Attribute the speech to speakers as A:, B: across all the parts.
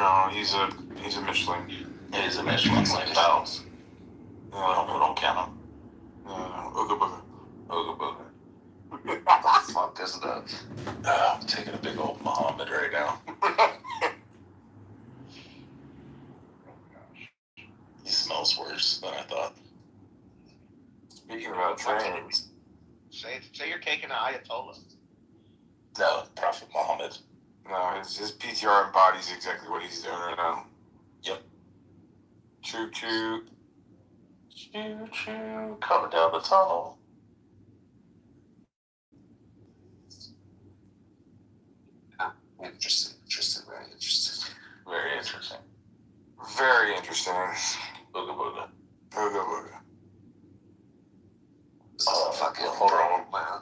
A: No, he's a Michelin.
B: He's a Michelin, like Bells.
A: No,
B: we don't count him.
A: No, Ooga Booga.
B: Ooga Booga. What the fuck is that? I'm taking a big old Muhammad right now. He smells worse than I thought.
A: Speaking about trains.
C: Say you're taking an Ayatollah.
B: No, Prophet Muhammad.
A: No, his PTR embodies exactly what he's doing right now.
B: Yep.
A: Choo choo.
B: Choo choo. Coming down the tunnel. Interesting, very interesting. Very interesting.
A: Very interesting.
B: Booga booga.
A: Booga booga.
B: Fucking bro, bow.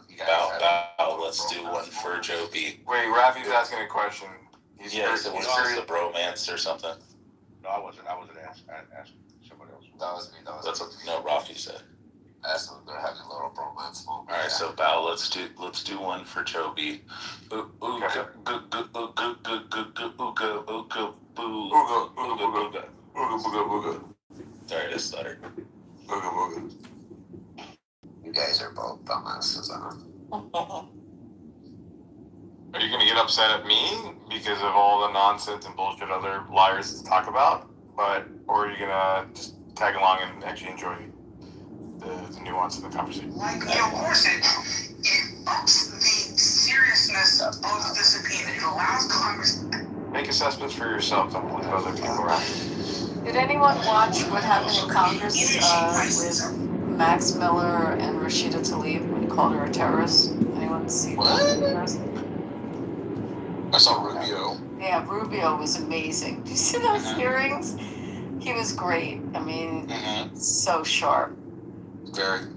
B: Let's do one for Joe B.
A: Wait, Rafi's asking a question.
B: He said what's the bromance or something?
C: No, I wasn't asking somebody else.
D: That was me.
B: That's what Rafi said.
D: Asked them if they're having a little bromance moment.
B: Alright, so Bow, let's do one for Joe B. Ooga booga. Sorry, I stuttered.
A: Booga booga.
D: You guys are both dumbasses, huh?
A: Are you gonna get upset at me because of all the nonsense and bullshit other liars talk about? Or are you gonna just tag along and actually enjoy the nuance of the conversation?
E: Like, of course it ups the seriousness of the subpoena. It allows Congress.
A: Make assessments for yourself. Don't look at other people around.
F: Did anyone watch what happened in Congress with Max Miller and Rashida Tlaib when he called her a terrorist? Anyone see that?
D: I saw Rubio.
F: Yeah, Rubio was amazing. Did you see those hearings? He was great. I mean, so sharp.
D: Very.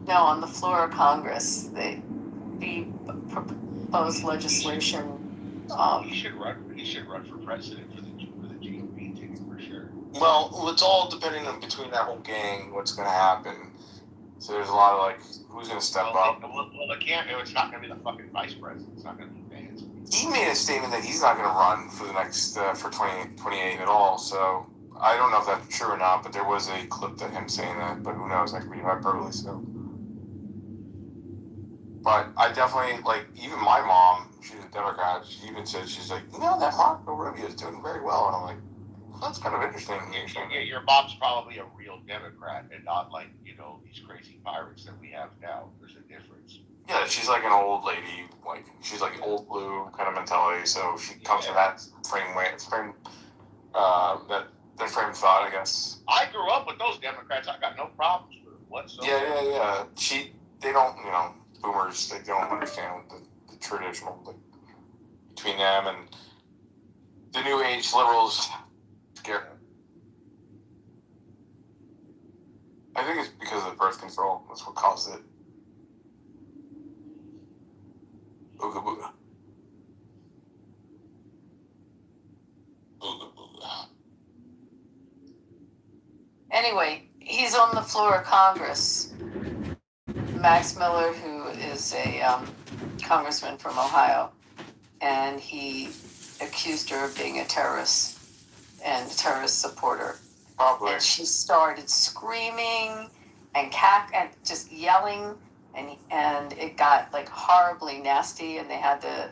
F: No, on the floor of Congress, he proposed legislation.
C: He should run for president for the GOP ticket for sure.
A: Well, it's all depending on between that whole gang, what's going to happen. So there's a lot of like, who's going to step up?
C: Well, it can't. It's not going to be the fucking vice president. It's not going to be Vance.
A: He made a statement that he's not going to run for the next for 2028 at all. So I don't know if that's true or not, but there was a clip of him saying that. But who knows? That could be hyperbole. So, but I definitely like even my mom. She's a Democrat. She even said she's like, that Marco Rubio is doing very well, and I'm like, well, that's kind of interesting.
C: Your mom's probably a real Democrat and not like these crazy pirates that we have now. There's a difference.
A: Yeah, she's like an old lady, like she's like old blue kind of mentality. So she comes from that frame thought, I guess.
C: I grew up with those Democrats. I got no problems with them whatsoever.
A: Yeah. They don't, boomers. They don't understand the traditional between them and the new age liberals. Scary. I think it's because of the birth control. That's what caused it. Ooga booga.
B: Ooga booga.
F: Anyway, he's on the floor of Congress. Max Miller, who is a congressman from Ohio, and he accused her of being a terrorist and a terrorist supporter.
A: Probably.
F: And she started screaming and just yelling, and it got like horribly nasty, and they had to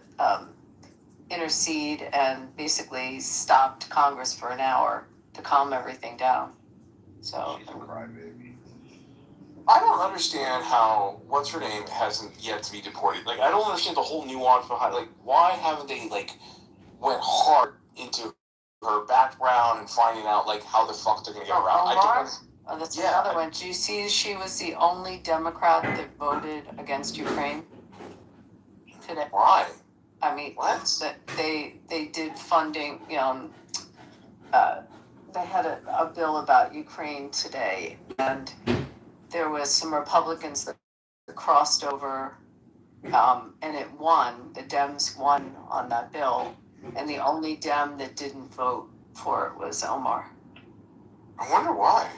F: intercede and basically stopped Congress for an hour to calm everything down. So
C: She's a crybaby.
A: I don't understand how what's her name hasn't yet to be deported. Like I don't understand the whole nuance behind. Like why haven't they went hard into her background and finding out how the fuck they're gonna get around?
F: That's another one. Do you see she was the only Democrat that voted against Ukraine today?
A: Why?
F: I mean,
A: what?
F: That they did funding. They had a bill about Ukraine today, and there was some Republicans that crossed over, and it won. The Dems won on that bill, and the only Dem that didn't vote for it was Omar.
A: I wonder why.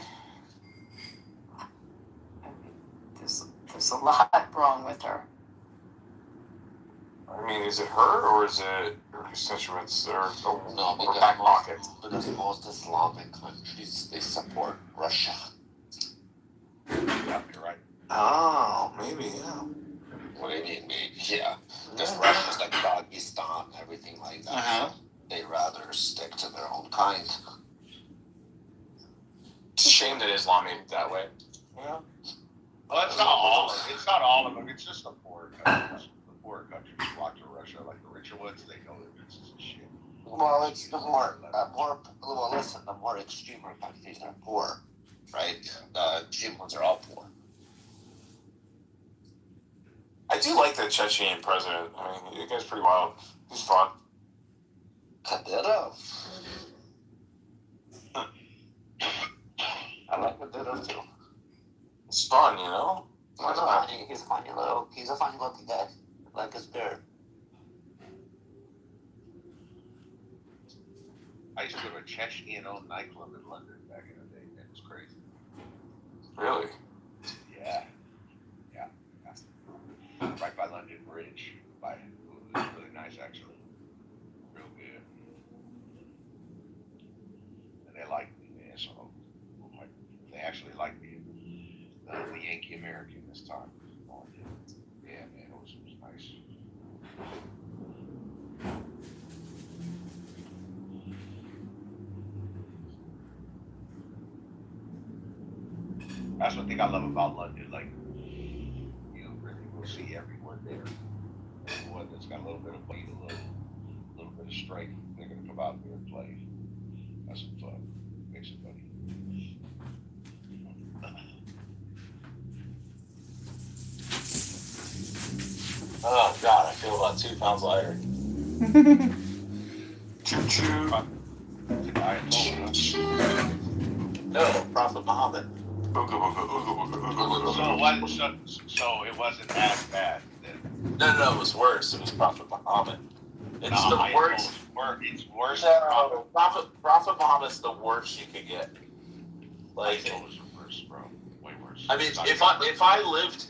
F: I mean, there's a lot wrong with her.
A: I mean, is it her or is it her constituents or
D: No,
A: back pocket?
D: because most Islamic countries, they support Russia.
C: Yeah, you're right.
A: Oh, maybe, yeah.
D: What do you mean, maybe? Yeah. Because Russia's like Dagestan, everything like that.
B: Uh-huh.
D: They rather stick to their own kind.
A: It's a shame that Islam made it that way.
C: Well, it's not all of it. It's not all of them. It's just the poorer countries. The poorer countries flock to Russia. Like the richer ones, they know they're pieces of shit.
D: Well, it's the well, listen, the more extremer countries are poor, right? The extreme ones are all poor.
A: I do like the Chechen president. I mean, the guy's pretty wild. He's fun.
D: Kadyrov. I like Kadyrov too.
A: It's fun, you know? Why not?
D: He's a funny looking guy. I like his beard.
C: I used to go to a Chechen-owned nightclub in London back in the day. It was crazy.
A: Really?
C: Yeah. Right by London Bridge. It was really nice, actually. Real good. And they liked me, man. So, like, they actually liked me. The Yankee American this time. Oh, yeah, man, it was nice. That's one thing I love about London. Like, you really will see everyone there. Everyone that's got a little bit of weight, a little bit of strength, they're gonna come out there and play. That's some fun. Make some money.
B: Oh God, I feel about 2 pounds lighter.
A: Choo choo.
B: No, Prophet Muhammad.
A: Ooga booga, ooga booga, ooga booga.
C: So it wasn't as bad then.
B: No, it was worse. It was Prophet Muhammad. It's
C: No,
B: the worst.
C: It's worse than
B: No, Prophet Muhammad's the worst you could get. Like,
C: it was worse, bro. Way worse.
B: I mean, if I lived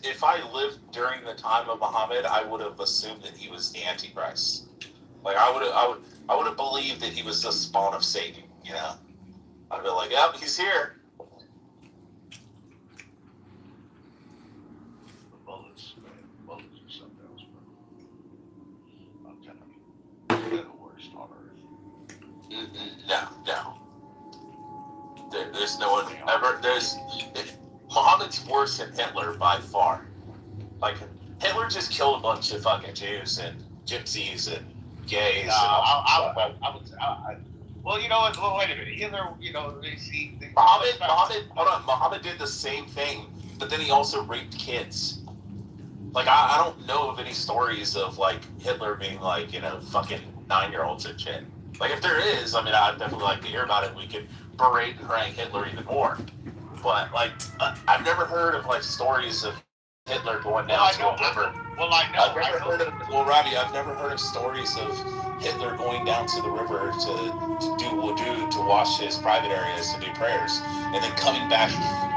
B: during the time of Muhammad, I would have assumed that he was the Antichrist. Like, I would have believed that he was the spawn of Satan. You know, I'd be like, yep, he's here.
C: The bullets, man. Bullets are something else, bro. I'm telling you, they're the worst on earth.
B: No. There's no one ever. Muhammad's worse than Hitler by far. Like, Hitler just killed a bunch of fucking Jews and gypsies and gays.
C: No, I would. Well, you know what? Well, wait a minute. Hitler, you know,
B: Muhammad did the same thing, but then he also raped kids. Like, I don't know of any stories of, like, Hitler being, like, you know, fucking 9-year-olds and shit. Like, if there is, I mean, I'd definitely like to hear about it. We could berate and rank Hitler even more. But, like, I've never heard of, like, stories of Hitler going down to a river. Robbie, I've never heard of stories of Hitler going down to the river to do wudu, to wash his private areas, to do prayers, and then coming back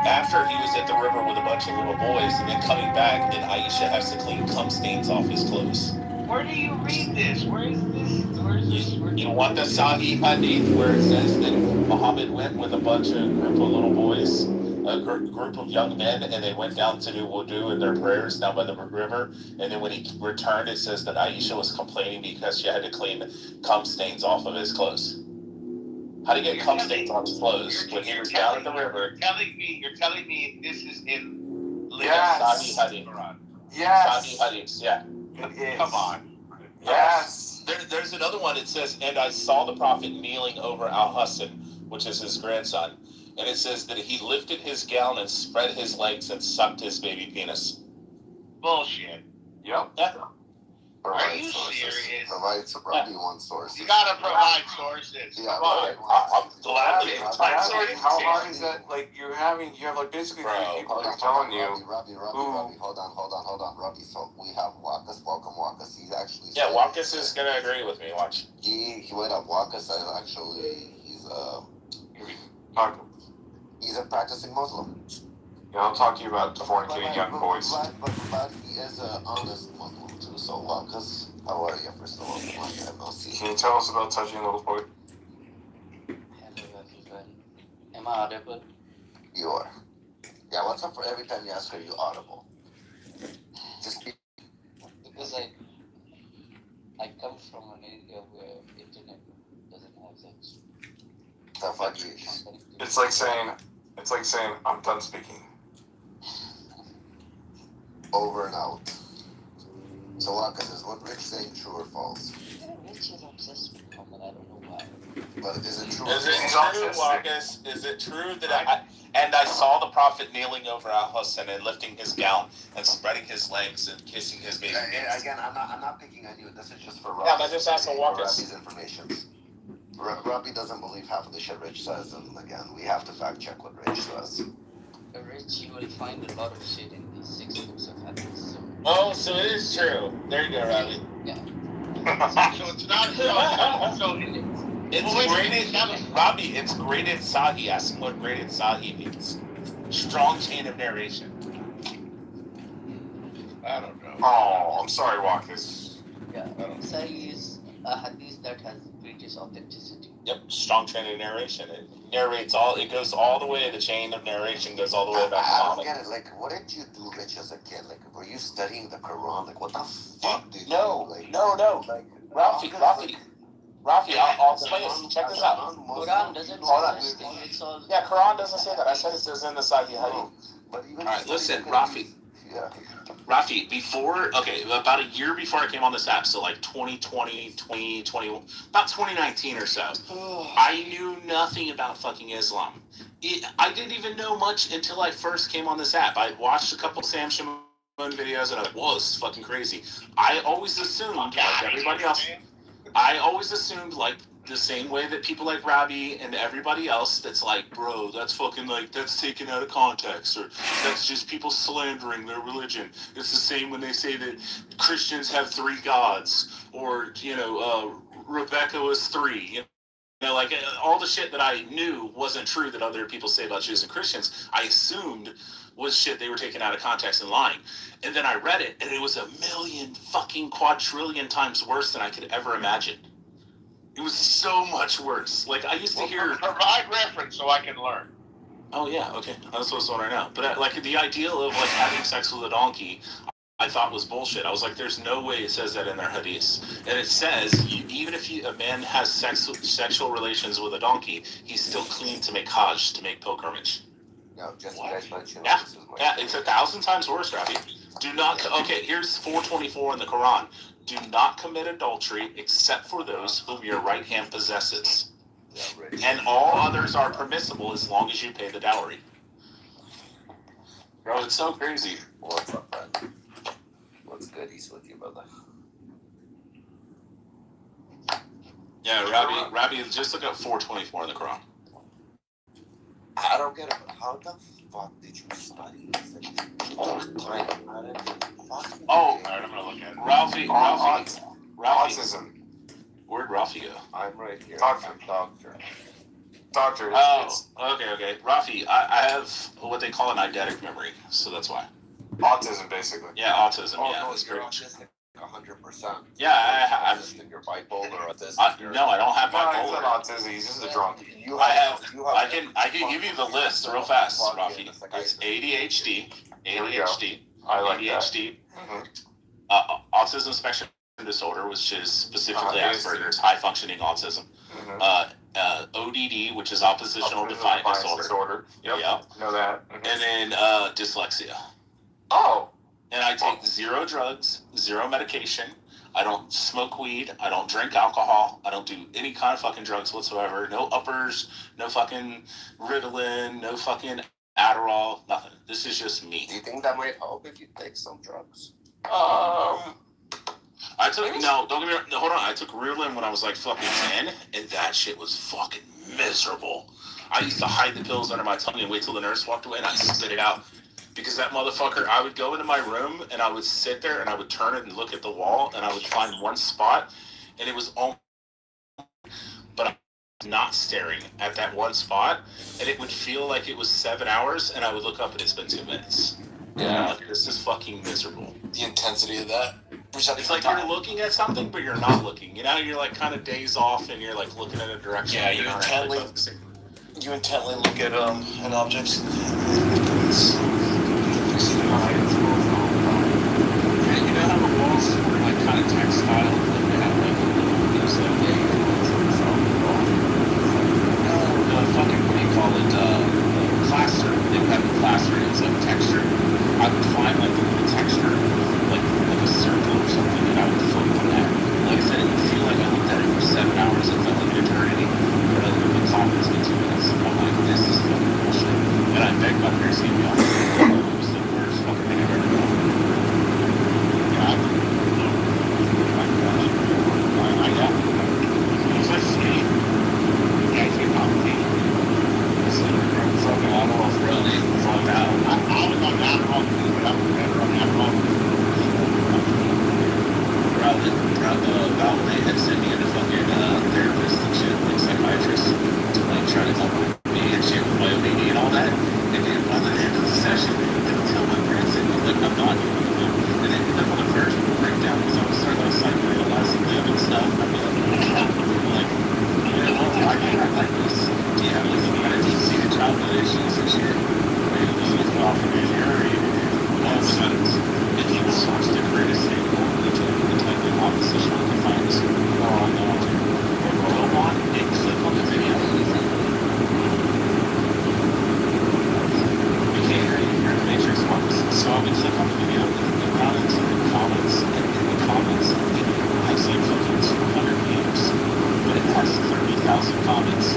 B: after he was at the river with a bunch of little boys, and then coming back, and Aisha has to clean cum stains off his clothes.
C: Where do you read this? Where is this?
B: You want the Sahih Hadith where it says that Muhammad went with a bunch of group of little boys, a group of young men, and they went down to do wudu and their prayers down by the river. And then when he returned, it says that Aisha was complaining because she had to clean cum stains off of his clothes. How do you get cum stains on his clothes when he was down at the river?
C: You're telling me this is in
A: Yes.
B: Sahih Hadith.
A: Yes.
B: Sahih Hadith, yeah.
A: It is.
C: Come on.
A: Yes.
B: There's another one. It says, and I saw the prophet kneeling over Al-Hassan, which is his grandson. And it says that he lifted his gown and spread his legs and sucked his baby penis.
C: Bullshit.
A: Yep.
B: Yeah.
C: Are you serious?
D: Provide some one source.
C: You gotta provide sources.
D: Yeah,
C: Come on.
B: I'm gladly.
A: How hard is that? Like, you have like basically
B: Bro,
A: three people are telling you.
D: Robbie, hold on, Robbie. So we have Wakas, welcome Wakas. He's actually
B: Wakas is gonna agree with me. Watch.
D: He went up Wakas. He's a practicing Muslim.
A: Yeah, I'll talk to you about fornicating young boys.
D: But he is an honest Muslim. too. So, Lucas, how are you? First of all, long time no see.
A: Can you tell us about touching little boy?
G: Hello everyone. Am I audible?
D: You are. Yeah, what's up for every time you ask her, you audible? Just be.
G: Because I come from an area where internet doesn't have such
D: The fuck you.
G: connectivity.
A: It's like saying, I'm done speaking.
D: Over and out. So, Lucas, is what Rich saying true or false?
G: Yeah, Rich is obsessed with Muhammad. I don't know why.
D: But is it true?
B: Is it
A: He's
B: true,
A: autistic.
B: Marcus? Is it true that I saw the prophet kneeling over Al Hussein and lifting his gown and spreading his legs and kissing his baby?
D: Again, I'm not picking on you. This is just for Robbie.
B: Yeah, but just ask him, Lucas.
D: Robbie's information. Robbie doesn't believe half of the shit Rich says, and again, we have to fact check what Rich says.
G: Rich, you will find a lot of shit in these 6 books of hadiths.
B: Oh, so it is true. There you go, Robbie.
C: So it's not so
B: It's graded, Robbie, it's graded Sahi. Ask him what graded Sahi means. Strong chain of narration.
C: I don't know.
A: Oh, I'm sorry, Walkus.
G: Yeah, Sahih is a hadith that has greatest authenticity.
B: Yep, strong chain of narration. It narrates all, it goes all the way, the chain of narration goes all the way back to
D: I don't
B: Muhammad.
D: get it. Like, what did you do, Rich, as a kid? Like, were you studying the Quran? Like, what the fuck did you do? Like,
B: No.
D: like,
B: Rafi, I'll explain this. Check this out.
G: Quran doesn't say
B: Hold on.
G: this thing. It's all.
B: Yeah, Quran doesn't say that. I said it says in the Sahih Hadith.
D: But even
B: All right, listen, Rafi.
D: Yeah.
B: Rafi, about a year before I came on this app, so like 2020, 2021, about 2019 or so, I knew nothing about fucking Islam. I didn't even know much until I first came on this app. I watched a couple Sam Shimon videos and I was like, whoa, this is fucking crazy. I always assumed, like everybody else, like the same way that people like Robbie and everybody else that's like, bro, that's fucking like, that's taken out of context, or that's just people slandering their religion. It's the same when they say that Christians have 3 gods, or, Rebecca was 3, you know, like all the shit that I knew wasn't true that other people say about Jews and Christians, I assumed was shit they were taking out of context and lying. And then I read it, and it was a million fucking quadrillion times worse than I could ever imagine. It was so much worse. Like, I used to hear...
C: Provide reference so I can learn.
B: Oh, yeah, okay. That's what's on right now. But, like, the ideal of, like, having sex with a donkey, I thought was bullshit. I was like, there's no way it says that in their hadiths. And it says, even if a man has sexual relations with a donkey, he's still clean to make hajj, to make pilgrimage.
D: No, just you guys mentioned.
B: Yeah, yeah, it's 1,000 times worse, Rafi. Do not... Okay, here's 424 in the Quran. Do not commit adultery except for those whom your right hand possesses.
D: Yeah, Rich.
B: And all others are permissible as long as you pay the dowry. Bro, it's so crazy.
D: What's up, friend? What's good? He's with you, brother.
B: Yeah, Robbie, just look up 424 in the Quran.
D: I don't get it. How the fuck did you study this?
B: Oh,
C: Alright, I'm gonna look at it.
B: Ralphie.
A: Autism.
B: Where'd Ralphie go?
D: I'm right here.
A: Doctor.
D: I'm doctor.
A: Doctor,
B: Oh,
A: it's
B: okay. Rafi, I have what they call an eidetic memory, so that's why.
A: autism, basically.
B: Yeah, autism,
D: Oh,
B: yeah.
D: no,
B: That's
D: you're
B: pretty much.
D: autistic 100%.
B: Yeah, I
D: autistic, you're bipolar, autistic.
B: no, I don't have
A: No, he's
B: bipolar.
A: not autism. He's just a drunk.
B: I can give you the list real fast, Rafi. It's ADHD,
A: Here we go.
B: ADHD,
A: I like that.
B: ADHD,
A: Mhm.
B: autism spectrum disorder, which is specifically
A: ASD.
B: Asperger's, high functioning autism.
A: Mhm.
B: ODD, which is oppositional defiant disorder.
A: Yep.
B: Yeah.
A: Know that. Mhm.
B: And then dyslexia.
A: Oh.
B: And I take 0 drugs, 0 medication. I don't smoke weed. I don't drink alcohol. I don't do any kind of fucking drugs whatsoever. No uppers, no fucking Ritalin, no fucking Adderall, nothing. This is just me.
D: Do you think that might help if you take some drugs?
B: I took, no, don't get me wrong, no, hold on. I took Ritalin when I was like fucking 10, and that shit was fucking miserable. I used to hide the pills under my tongue and wait till the nurse walked away and I'd spit it out. Because that motherfucker, I would go into my room and I would sit there and I would turn it and look at the wall and I would find one spot and it was all, but I was not staring at that one spot and it would feel like it was 7 hours and I would look up and it's been 2 minutes.
A: Yeah.
B: Like, this is fucking miserable.
A: The intensity of that.
B: It's like you're looking at something, but you're not looking. You know, you're like kind of days off, and you're like looking in a direction.
A: Yeah,
B: you're
A: you
B: not
A: intently-
B: actually focusing.
A: You intently look at objects.
B: Yeah, you know how the walls were like kind of textile, and they had like those fucking what do you call it? Plaster. They would have the plaster. It was like texture. I would find like the texture, like a circle or something, and I would flip on that. Like I said, it would feel like I looked at it for 7 hours. It felt like an eternity. But I looked at the comments in 2 minutes. I'm like, this is fucking bullshit. And I begged my parents to get me off. It was the worst fucking thing I've ever done. Yeah, I got it. It was like sweet. Yeah, it's a complicated. So fucking I don't know if really fucked out. I was on that wrong, but I was better on that wrong. They had sent me into fucking therapist and shit, like psychiatrist, to like try to help me and shit with my ODD and all that. And then by the end of the session, they would tell my parents that like I'm not doing it. And then on the first breakdown, because I would start like psychoanalyzing them and stuff. I'd be like, you know, why do you act like this? Do you have like some kind of deep-seated childhood issues and shit? Maybe this is off of his jury. All of a sudden, if he was sourced the greatest thing, the type of opposition to find this on the altar. Go on and click on the video. You can't hear you. You're in the Matrix once. So I would click on the video and go down into the comments, and in the comments, the video has like fucking 200 views, but it has 30,000 comments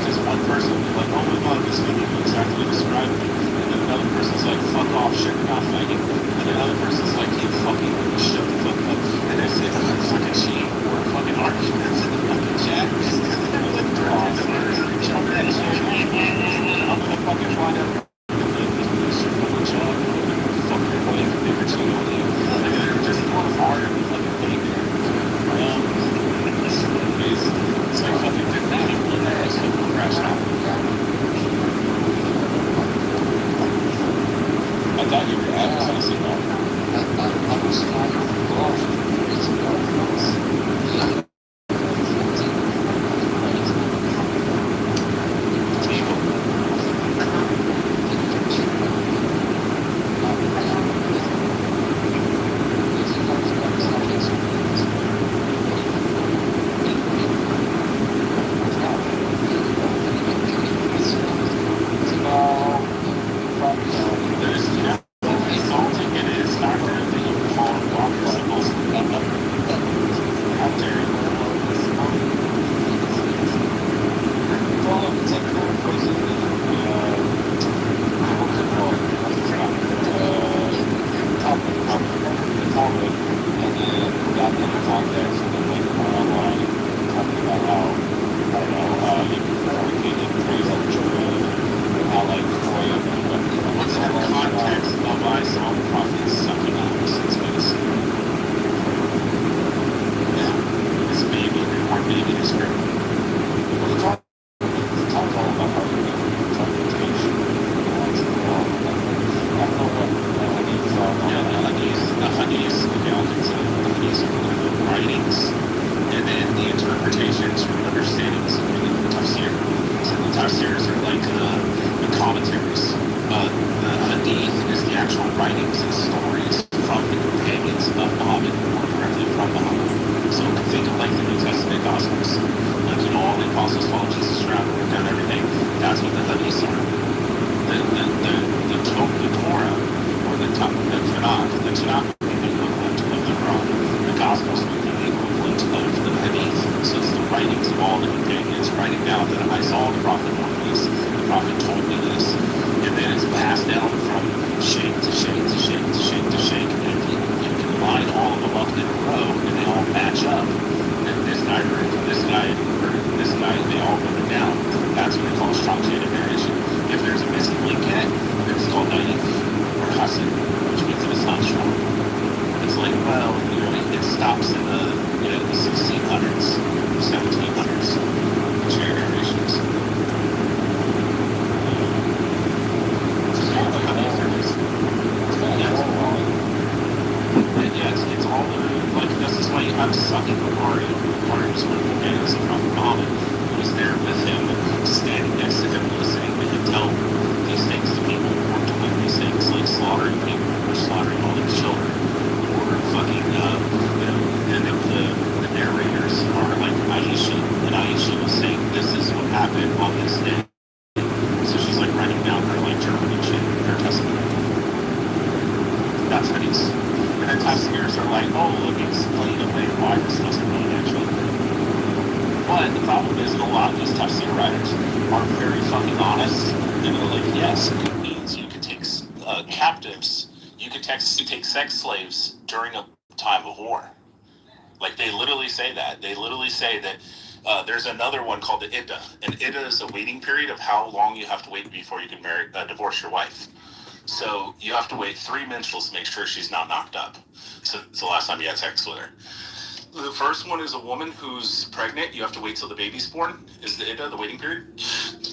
B: because one person will be like, oh my god, this video exactly described me. And then another person's like, fuck off, shit, you're not fighting. And then another person's like, you fucking shut the fuck up. And they're saying, fucking cheat or fucking arguments in the fucking chat. And they're like, I'm gonna fucking find out. It's like fucking 50 people in there, it's fucking crashed out. I thought you were advertising that.
G: I was trying to go off. It's no
B: It's all this day. So she's like writing down her like journal and shit, her testimony. That's nice. And then testers are like, oh, look, explain away why this doesn't really actually work. But the problem is that a lot of these tafsir writers are very fucking honest. And they're like, yes, it means you can take captives, you can take sex slaves during a time of war. Like, they literally say that. They literally say that there's another one called the idda. And idda is a waiting period of how long you have to wait before you can divorce your wife. So you have to wait 3 menstruals to make sure she's not knocked up. So it's the last time you had sex with her. The first one is a woman who's pregnant. You have to wait till the baby's born, is the idda, the waiting period.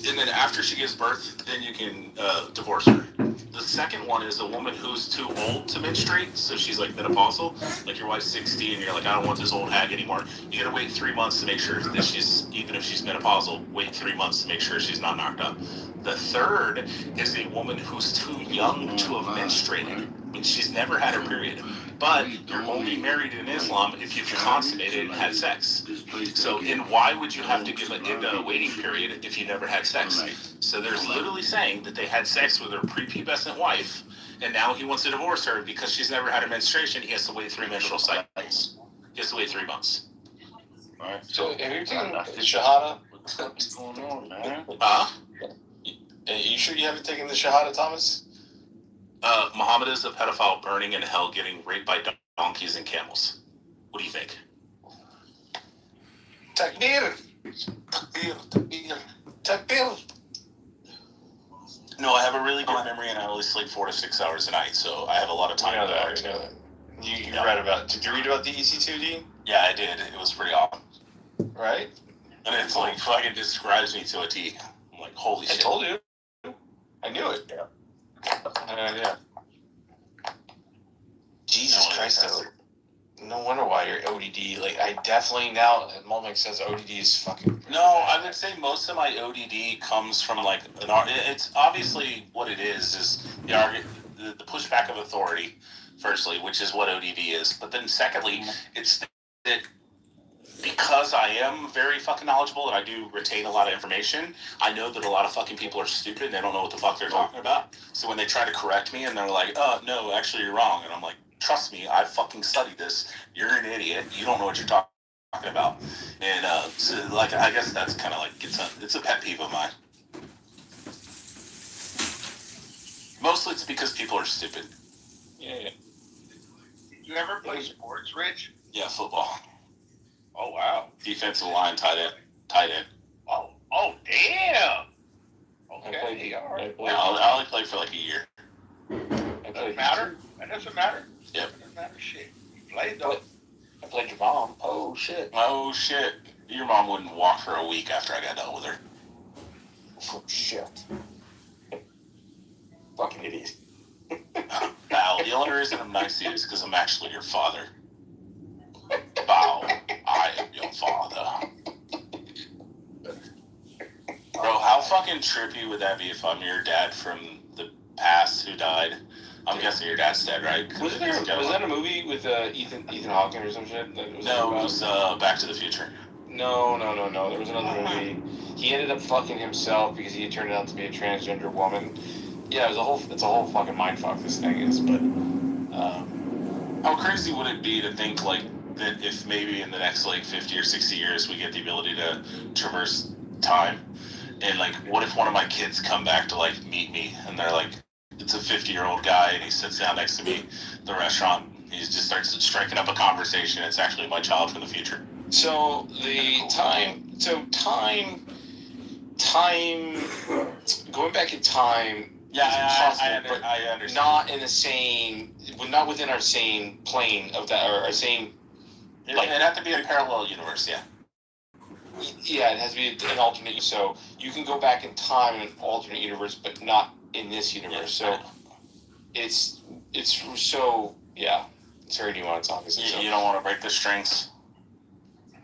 B: And then after she gives birth, then you can divorce her. The second one is a woman who's too old to menstruate, so she's like menopausal. Like your wife's 60 and you're like, I don't want this old hag anymore. You gotta wait 3 months to make sure that she's, even if she's menopausal, wait 3 months to make sure she's not knocked up. The third is a woman who's too young to have menstruated. I mean, she's never had her period. But you're only married in Islam if you've consummated and had sex. So, and why would you have to give an idda a waiting period if you never had sex? So there's literally saying that they had sex with their prepubescent wife, and now he wants to divorce her because she's never had a menstruation. He has to wait 3 menstrual cycles. He has to wait 3 months.
H: Alright. So have you taken the Shahada?
G: What's going on, man?
H: You sure you haven't taken the Shahada, Thomas?
B: Muhammad is a pedophile burning in hell getting raped by donkeys and camels. What do you think?
H: Takbir! Takbir! Takbir! Takbir!
B: No, I have a really good memory and I only sleep 4 to 6 hours a night, so I have a lot of time.
H: You know that. You read about, did you read about the EC2D?
B: Yeah, I did. It was pretty awesome.
H: Right?
B: And it's like fucking describes me to a T. I'm like, holy shit.
H: I told you. I knew it. Yeah. Yeah. Jesus Christ, though. No wonder why you're ODD. Like, I definitely now, at the moment, says ODD is fucking.
B: No, I would say most of my ODD comes from like it's obviously what it is the pushback of authority, firstly, which is what ODD is. But then secondly, it's that because I am very fucking knowledgeable and I do retain a lot of information, I know that a lot of fucking people are stupid and they don't know what the fuck they're talking about. So when they try to correct me and they're like, oh, no, actually you're wrong. And I'm like, trust me, I fucking studied this. You're an idiot. You don't know what you're talking about. And so, like, I guess that's kind of like, it's a pet peeve of mine. Mostly it's because people are stupid.
C: Yeah. You ever play sports, Rich?
B: Yeah, football.
C: Oh, wow.
B: Defensive line, tight end.
C: Oh, damn. Okay, all right.
B: Yeah, I only played for like a year.
C: Doesn't matter. That doesn't matter.
B: Yep.
C: Doesn't matter shit. You played though.
G: I played your mom. Oh shit.
B: Oh shit. Your mom wouldn't walk for a week after I got done with her.
G: Oh shit. Fucking idiot.
B: Val, the only reason I'm nice to you is because I'm actually your father. Val, I am your father. Bro, how fucking trippy would that be if I'm your dad from the past who died? I'm guessing your dad's dead, right?
H: Was that a movie with Ethan Hawking or some shit?
B: No, it was Back to the Future.
H: No. There was another movie. He ended up fucking himself because he turned out to be a transgender woman. Yeah, it's a whole fucking mindfuck, this thing is, but
B: how crazy would it be to think like that if maybe in the next like 50 or 60 years we get the ability to traverse time, and like what if one of my kids come back to like meet me and they're like, it's a 50-year-old guy and he sits down next to me at the restaurant, he just starts striking up a conversation, it's actually my child from the future.
H: so time going back in time.
B: Yeah,
H: possible,
B: I understand.
H: Not within our same plane of that, or our same.
B: It'd have to be a parallel universe, yeah.
H: Yeah, it has to be an alternate. So you can go back in time in an alternate universe, but not in this universe. So it's so yeah. It's very nuanced, obviously.
B: You don't want to break the strings.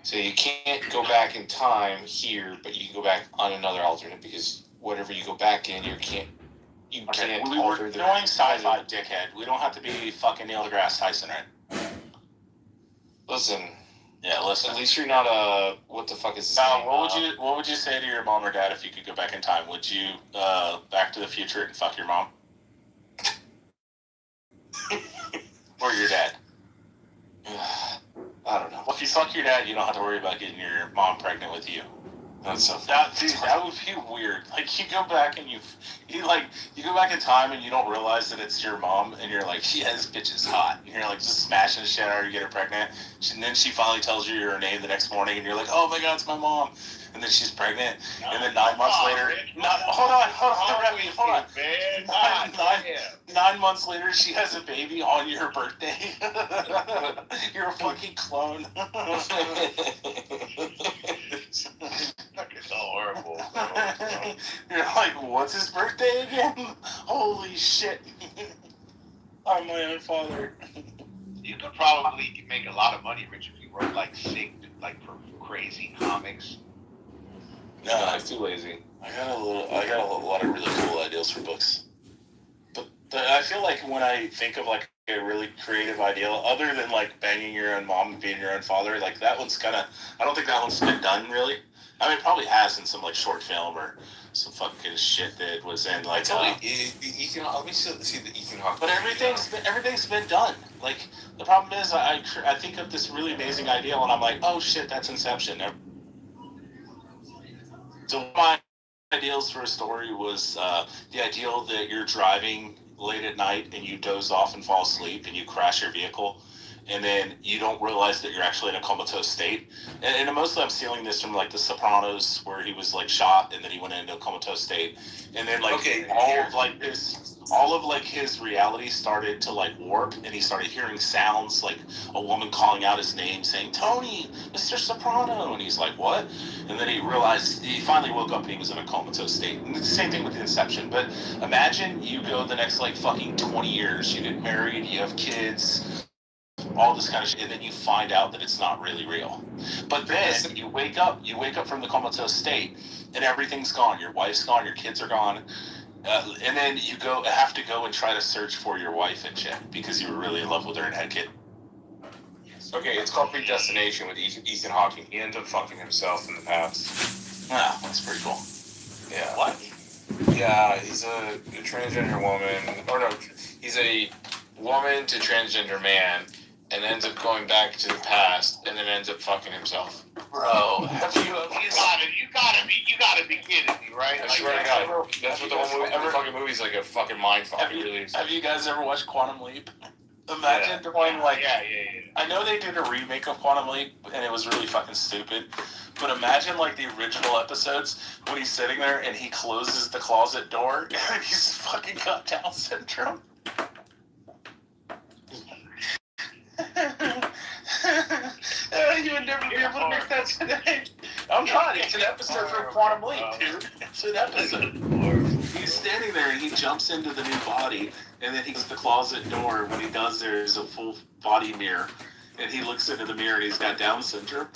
H: So you can't go back in time here, but you can go back on another alternate because whatever you go back in, you can't. We were
B: doing sci-fi, dickhead. We don't have to be fucking Neil deGrasse Tyson, right?
H: Listen,
B: Yeah, listen.
H: At least you're not what the fuck is this?
B: Now,
H: name?
B: what would you say to your mom or dad if you could go back in time? Would you Back to the Future and fuck your mom? Or your dad?
H: I don't know.
B: Well, if you fuck your dad, you don't have to worry about getting your mom pregnant with you.
H: That's so
B: That would be weird. Like, you go back and you go back in time and you don't realize that it's your mom, and you're like, yeah, this bitch is hot. And you're like just smashing the shit out of her to get her pregnant. And then she finally tells you her name the next morning, and you're like, oh my god, it's my mom. And then she's pregnant, and then 9 months later, hold on. 9 months later, she has a baby on your birthday. You're a fucking clone.
C: It's horrible.
B: You're like, what's his birthday again? Holy shit. I'm my own father.
C: You could probably make a lot of money, Rich, if you wrote like for crazy comics.
B: No,
H: I'm too lazy.
B: I got a lot of really cool ideas for books. But I feel like when I think of like a really creative idea, other than like banging your own mom and being your own father, like that one's I don't think that one's been done really. I mean, it probably has in some like short film or some fucking shit that was in like.
H: Let me see the Ethan Hawke.
B: But everything's been done. Like, the problem is, I think of this really amazing idea, and I'm like, oh shit, that's Inception. So my ideals for a story was the ideal that you're driving late at night and you doze off and fall asleep and you crash your vehicle, and then you don't realize that you're actually in a comatose state. And mostly I'm stealing this from like The Sopranos, where he was like shot and then he went into a comatose state, and then like all of like his reality started to like warp, and he started hearing sounds like a woman calling out his name saying, Tony, Mr. Soprano, and he's like, what? And then he realized, he finally woke up and he was in a comatose state. And it's the same thing with Inception. But imagine you go the next like fucking 20 years, you get married, you have kids, all this kind of shit, and then you find out that it's not really real. But then you wake up from the comatose state, and everything's gone. Your wife's gone, your kids are gone, and then you have to go and try to search for your wife and shit because you were really in love with her and had a kid.
H: Okay, it's called Predestination with Ethan Hawke. He ends up fucking himself in the past.
B: Ah, that's pretty cool.
H: Yeah.
B: What?
H: Yeah, he's a transgender woman. Or no, he's a woman to transgender man, and ends up going back to the past, and then ends up fucking himself.
B: Bro,
C: You gotta be kidding me, right?
H: I swear to God, that's what the whole movie. The fucking movie's like a fucking mind fuck.
B: Have you guys ever watched Quantum Leap? Imagine doing like.
C: Yeah.
B: I know they did a remake of Quantum Leap, and it was really fucking stupid. But imagine like the original episodes when he's sitting there and he closes the closet door and he's fucking got Down syndrome. You would never be able to make that today. I'm trying. It's an episode from Quantum Leap, dude. It's an episode. He's standing there and he jumps into the new body, and then he goes to the closet door. When he does, there's a full body mirror, and he looks into the mirror and he's got Down syndrome.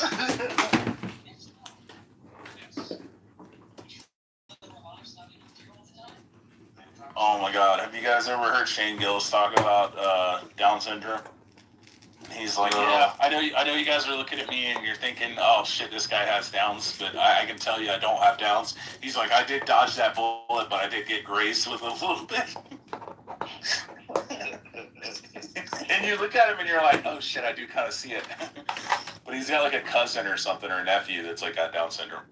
B: Oh my god, have you guys ever heard Shane Gillis talk about Down syndrome? He's like, yeah, I know you guys are looking at me and you're thinking, oh shit, this guy has Downs, but I can tell you I don't have Downs. He's like, I did dodge that bullet, but I did get grazed with it a little bit. And you look at him and you're like, oh shit, I do kind of see it. But he's got like a cousin or something or a nephew that's like got Down syndrome.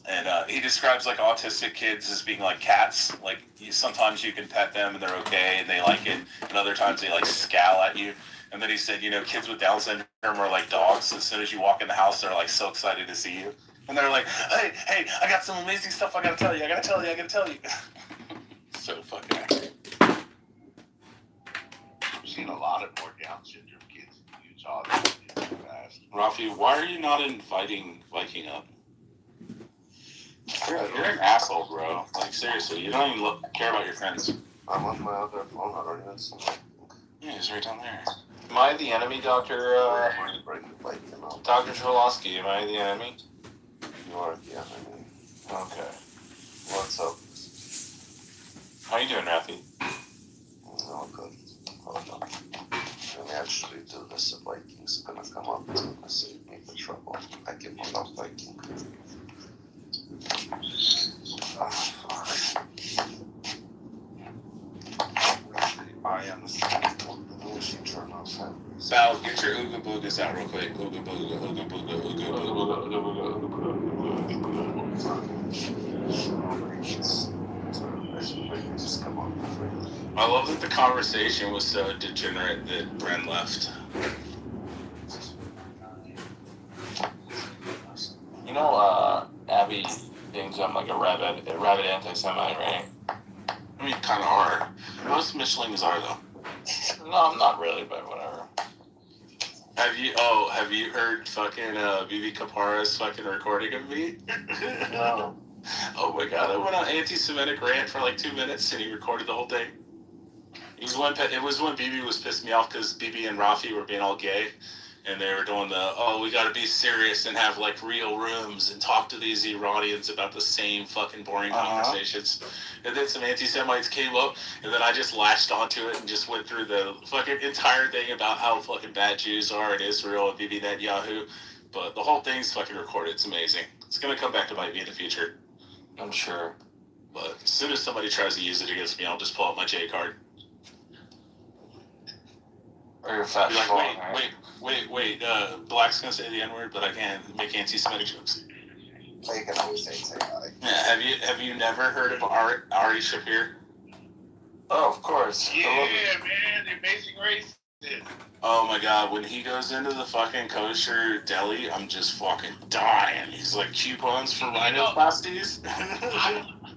B: And he describes like autistic kids as being like cats. Like sometimes you can pet them and they're okay and they like it, and other times they like scowl at you. And then he said, kids with Down syndrome are like dogs. As soon as you walk in the house, they're like so excited to see you. And they're like, hey, I got some amazing stuff I gotta tell you. So fucking accurate.
C: I've seen a lot of more Down syndrome kids in Utah than in the past.
B: Rafi, why are you not inviting Viking up? You're an asshole, bro. Like, seriously, you don't even care about your friends.
D: I'm on my other phone. I don't even see my.
B: Yeah, he's right down there.
H: Am I the enemy, Dr. Dr. Trelosky? Am I the enemy?
D: You are the enemy.
H: Okay.
D: What's up?
H: How you doing, Rafi?
D: Oh, good. Hold on. Let me actually do this. The Vikings are gonna come up to the message. Viking. Oh, fuck. I understand what the bullshit turn off.
B: Sal, get your Ooga Boogas out real quick. Ooga Booga, Ooga Booga, Ooga Booga.
D: Just come on.
B: I love that the conversation was so degenerate that Bren left.
H: You know, Abby thinks I'm like a rabid anti-Semite, right?
B: I mean, kind of are. Most Michelings are, though.
H: No, I'm not really, but whatever.
B: Have you heard fucking Vivi Capara's fucking recording of me?
H: No.
B: Oh my god, I went on anti-Semitic rant for like 2 minutes and he recorded the whole thing. It was when Bibi was pissing me off because Bibi and Rafi were being all gay. And they were doing we gotta be serious and have like real rooms and talk to these Iranians about the same fucking boring conversations. And then some anti-Semites came up and then I just latched onto it and just went through the fucking entire thing about how fucking bad Jews are in Israel and Bibi Netanyahu. But the whole thing's fucking recorded. It's amazing. It's gonna come back to bite me in the future.
H: I'm sure.
B: But as soon as somebody tries to use it against me, I'll just pull out my J card.
H: Or your fat
B: Be like,
H: schlong, right?
B: wait, Black's gonna say the N-word, but I can't make anti-Semitic jokes.
D: So you can always say hi.
B: Yeah, have you never heard of Ari Shapir?
H: Oh, of course.
C: Yeah, man, the Amazing Race.
B: Oh my god, when he goes into the fucking kosher deli, I'm just fucking dying. He's like, coupons for rhinoplasties?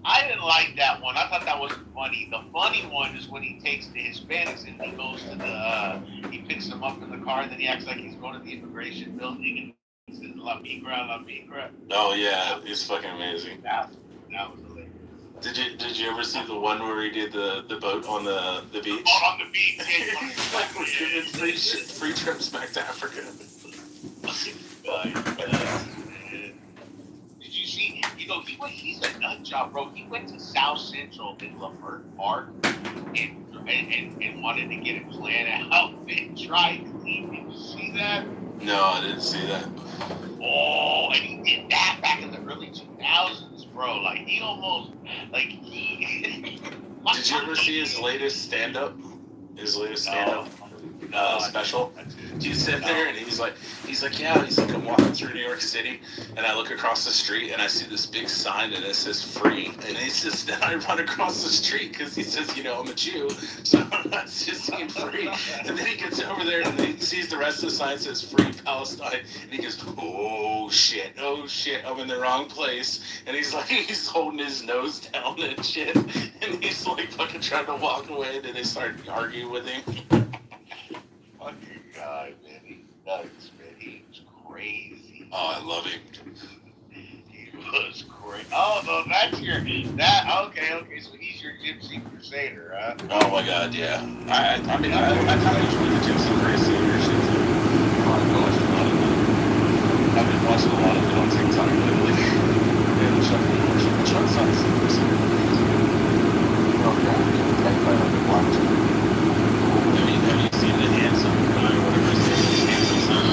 C: I didn't like that one. I thought that was funny. The funny one is when he takes the Hispanics and he goes to he picks them up in the car and then he acts like he's going to the immigration building and says, La Migra, La Migra.
B: Oh yeah, it's fucking amazing.
C: That was hilarious.
B: Did you ever see the one where he did the boat on the beach?
C: Oh, on the beach.
B: Like we're giving free trips back to Africa.
C: Did you see? He's a nut job, bro. He went to South Central in Laverne Park and wanted to get a plan out and tried to leave. Did you see that?
B: No, I didn't see that.
C: Oh, and he did that back in the early 2000s, bro. Like he almost
B: Did you ever see his latest stand-up? Special. He sat there and he's like, I'm walking through New York City and I look across the street and I see this big sign and it says free. And he says, then I run across the street because he says, I'm a Jew, so that's just seem free. And then he gets over there and he sees the rest of the sign says free Palestine. And he goes, oh shit, I'm in the wrong place. And he's like, he's holding his nose down and shit. And he's like fucking trying to walk away and then they start arguing with him.
C: fucking guy, man. He's nuts, man. He was crazy.
B: Oh, I love him.
C: He was crazy. Oh, no, okay. So he's your Gypsy Crusader, huh?
B: Oh my god, yeah. I mean, I kind of enjoy the Gypsy Crusader shit too. I've been watching a lot of it on TikTok lately. And Chuck's on the Crusader. Have you seen the handsome guy, whatever his name is, handsome son?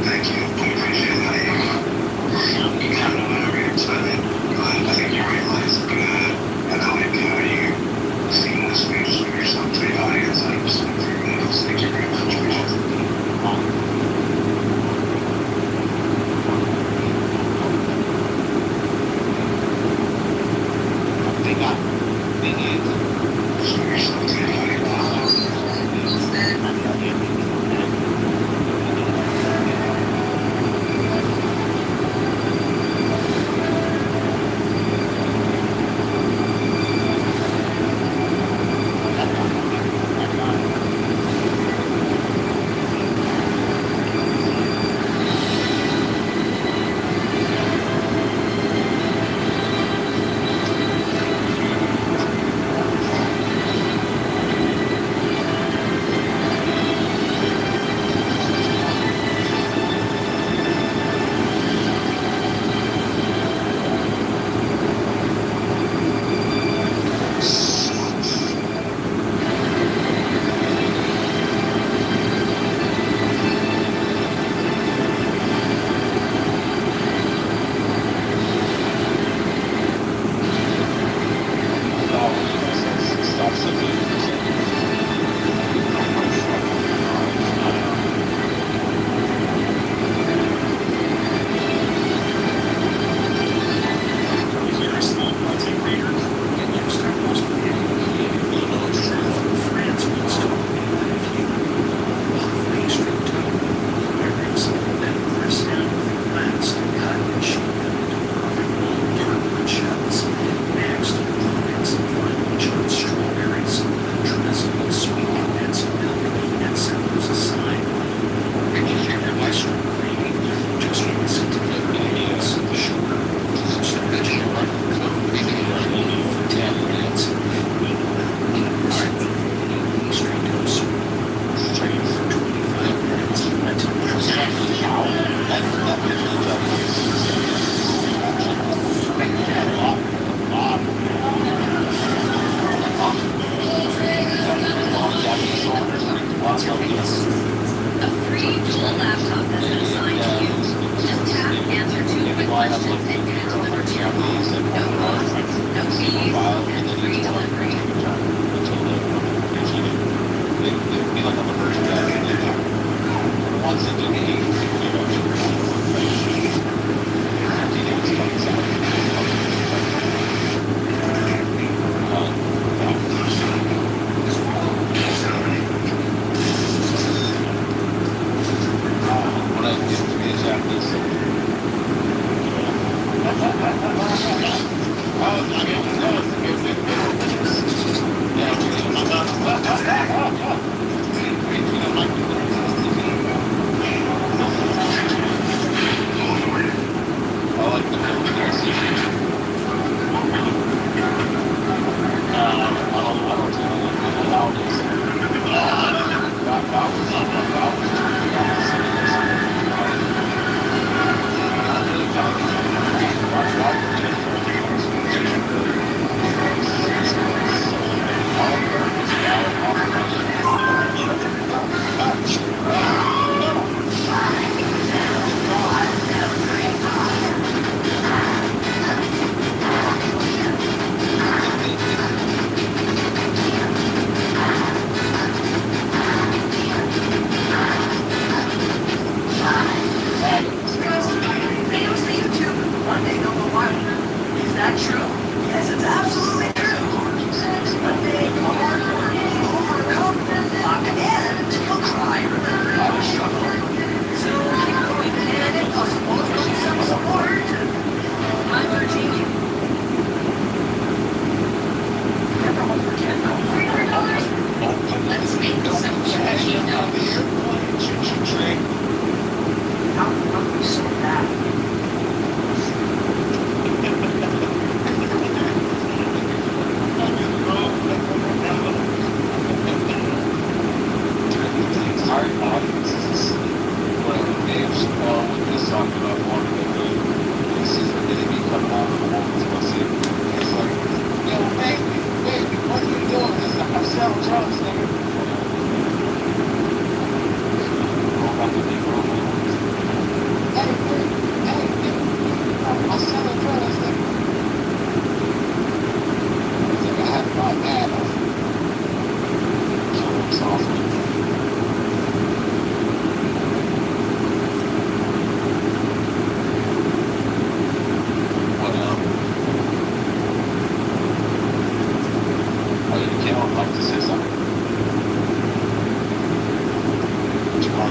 E: Thank you. We appreciate how you kind of reacted, but I think you realize and how you seamlessly show yourself to the audience. I understand for everyone else. Thank you very much.
D: They need
E: Show yourself to the audience.
I: A free dual laptop has been assigned to you. Just tap, answer 2 quick questions, and get it delivered to your home. No costs, no fees, and free delivery.
D: They'd be like on the first day. Once they do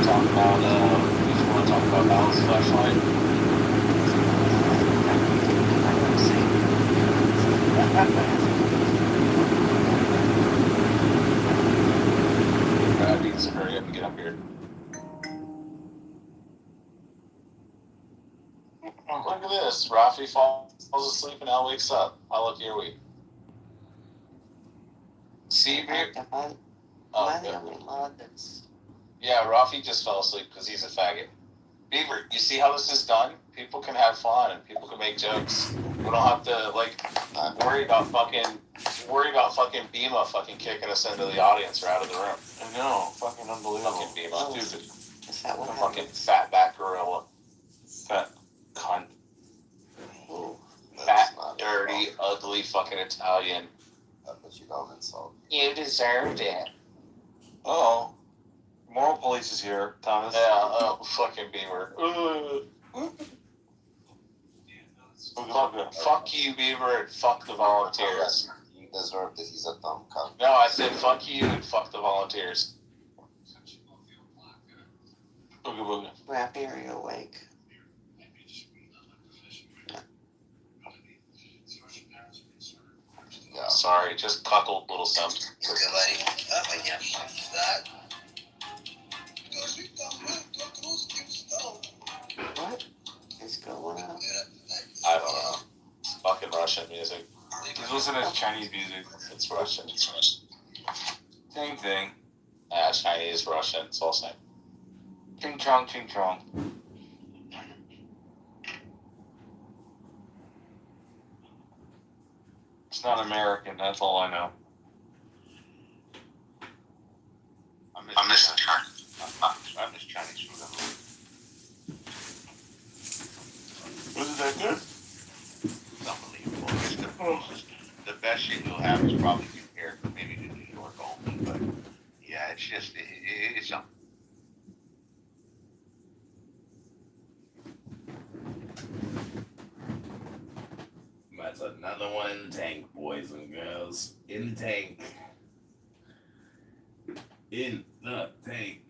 B: talk about Ballast Flashlight? Brad needs to hurry up and get up here. Look at this. Rafi falls asleep and now wakes up. How lucky are we? See, Beaver?
D: Am I
B: Oh,
D: the
B: good.
D: only mod that's...
B: Yeah, Rafi just fell asleep because he's a faggot. Beaver, you see how this is done? People can have fun and people can make jokes. We don't have to worry about fucking Bima fucking kicking us into the audience or out of the room.
H: I know, fucking unbelievable.
B: Fucking Bima, stupid.
D: Is that what
B: Fucking
D: happens?
B: fat back gorilla.
H: Fat cunt.
D: Ooh,
B: Fat,
D: that's not
B: dirty, ugly fucking Italian.
D: but you don't insult.
B: You deserved it.
H: Oh, moral police is here, Thomas.
B: Yeah, oh, fucking Beaver. Fuck you, Beaver, and fuck the volunteers.
D: You deserve that he's a dumb cunt.
B: No, I said fuck you and fuck the volunteers.
H: Booga booga.
D: Rappy, are you awake? Yeah.
B: Sorry, just cuckold little something.
D: Okay, buddy. Oh, yeah. That. What is going on?
B: I don't know. It's fucking Russian music.
H: He's listening to Chinese music.
B: It's Russian.
H: Same thing.
B: Ah, Chinese, Russian, it's all the same.
H: Ching chong, ching chong. It's not American, that's all I know.
C: I miss Chinese. I miss Chinese food.
H: Was it that good?
C: It's unbelievable. The best shit you'll have is probably compared maybe to New York only, but yeah, it's just it's something.
J: That's another one in the tank, boys and girls. In the tank. In the tank.